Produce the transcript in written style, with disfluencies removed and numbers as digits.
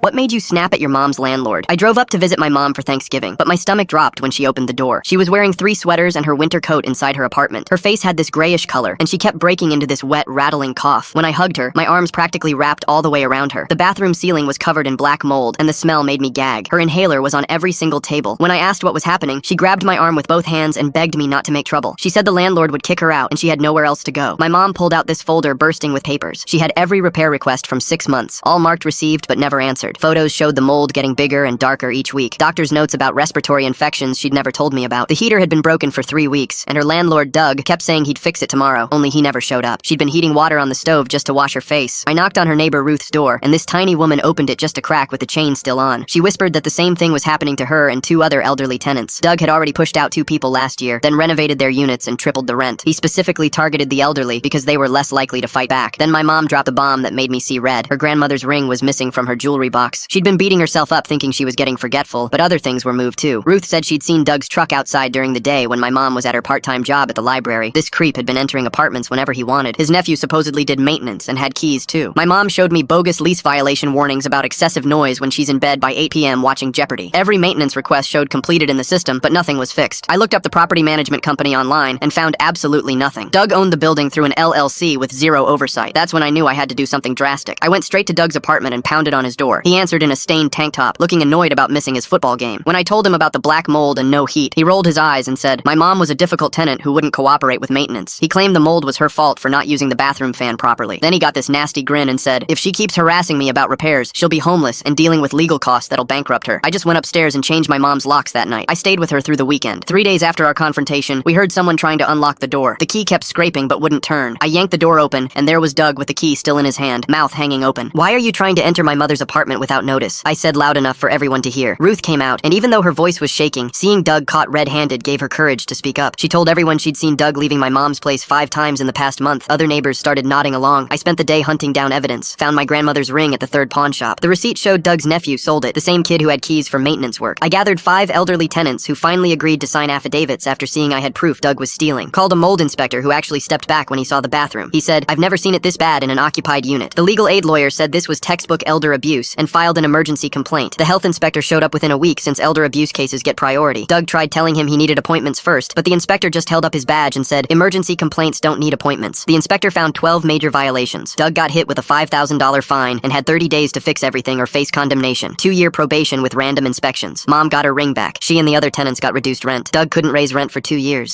What made you snap at your mom's landlord? I drove up to visit my mom for Thanksgiving, but my stomach dropped when she opened the door. She was wearing 3 sweaters and her winter coat inside her apartment. Her face had this grayish color, and she kept breaking into this wet, rattling cough. When I hugged her, my arms practically wrapped all the way around her. The bathroom ceiling was covered in black mold, and the smell made me gag. Her inhaler was on every single table. When I asked what was happening, she grabbed my arm with both hands and begged me not to make trouble. She said the landlord would kick her out, and she had nowhere else to go. My mom pulled out this folder bursting with papers. She had every repair request from 6 months, all marked received but never answered. Photos showed the mold getting bigger and darker each week. Doctor's notes about respiratory infections she'd never told me about. The heater had been broken for 3 weeks, and her landlord, Doug, kept saying he'd fix it tomorrow, only he never showed up. She'd been heating water on the stove just to wash her face. I knocked on her neighbor Ruth's door, and this tiny woman opened it just a crack with the chain still on. She whispered that the same thing was happening to her and 2 other elderly tenants. Doug had already pushed out 2 people last year, then renovated their units and tripled the rent. He specifically targeted the elderly because they were less likely to fight back. Then my mom dropped a bomb that made me see red. Her grandmother's ring was missing from her jewelry box. She'd been beating herself up thinking she was getting forgetful, but other things were moved too. Ruth said she'd seen Doug's truck outside during the day when my mom was at her part-time job at the library. This creep had been entering apartments whenever he wanted. His nephew supposedly did maintenance and had keys too. My mom showed me bogus lease violation warnings about excessive noise when she's in bed by 8 p.m. watching Jeopardy. Every maintenance request showed completed in the system, but nothing was fixed. I looked up the property management company online and found absolutely nothing. Doug owned the building through an LLC with 0 oversight. That's when I knew I had to do something drastic. I went straight to Doug's apartment and pounded on his door. He answered in a stained tank top, looking annoyed about missing his football game. When I told him about the black mold and no heat, he rolled his eyes and said, "My mom was a difficult tenant who wouldn't cooperate with maintenance." He claimed the mold was her fault for not using the bathroom fan properly. Then he got this nasty grin and said, "If she keeps harassing me about repairs, she'll be homeless and dealing with legal costs that'll bankrupt her." I just went upstairs and changed my mom's locks that night. I stayed with her through the weekend. 3 days after our confrontation, we heard someone trying to unlock the door. The key kept scraping but wouldn't turn. I yanked the door open, and there was Doug with the key still in his hand, mouth hanging open. "Why are you trying to enter my mother's apartment without notice?" I said loud enough for everyone to hear. Ruth came out, and even though her voice was shaking, seeing Doug caught red-handed gave her courage to speak up. She told everyone she'd seen Doug leaving my mom's place 5 times in the past month. Other neighbors started nodding along. I spent the day hunting down evidence, found my grandmother's ring at the 3rd pawn shop. The receipt showed Doug's nephew sold it, the same kid who had keys for maintenance work. I gathered 5 elderly tenants who finally agreed to sign affidavits after seeing I had proof Doug was stealing. Called a mold inspector who actually stepped back when he saw the bathroom. He said, "I've never seen it this bad in an occupied unit." The legal aid lawyer said this was textbook elder abuse and filed an emergency complaint. The health inspector showed up within a week since elder abuse cases get priority. Doug tried telling him he needed appointments first, but the inspector just held up his badge and said, "Emergency complaints don't need appointments." The inspector found 12 major violations. Doug got hit with a $5,000 fine and had 30 days to fix everything or face condemnation. 2-year probation with random inspections. Mom got her ring back. She and the other tenants got reduced rent. Doug couldn't raise rent for 2 years.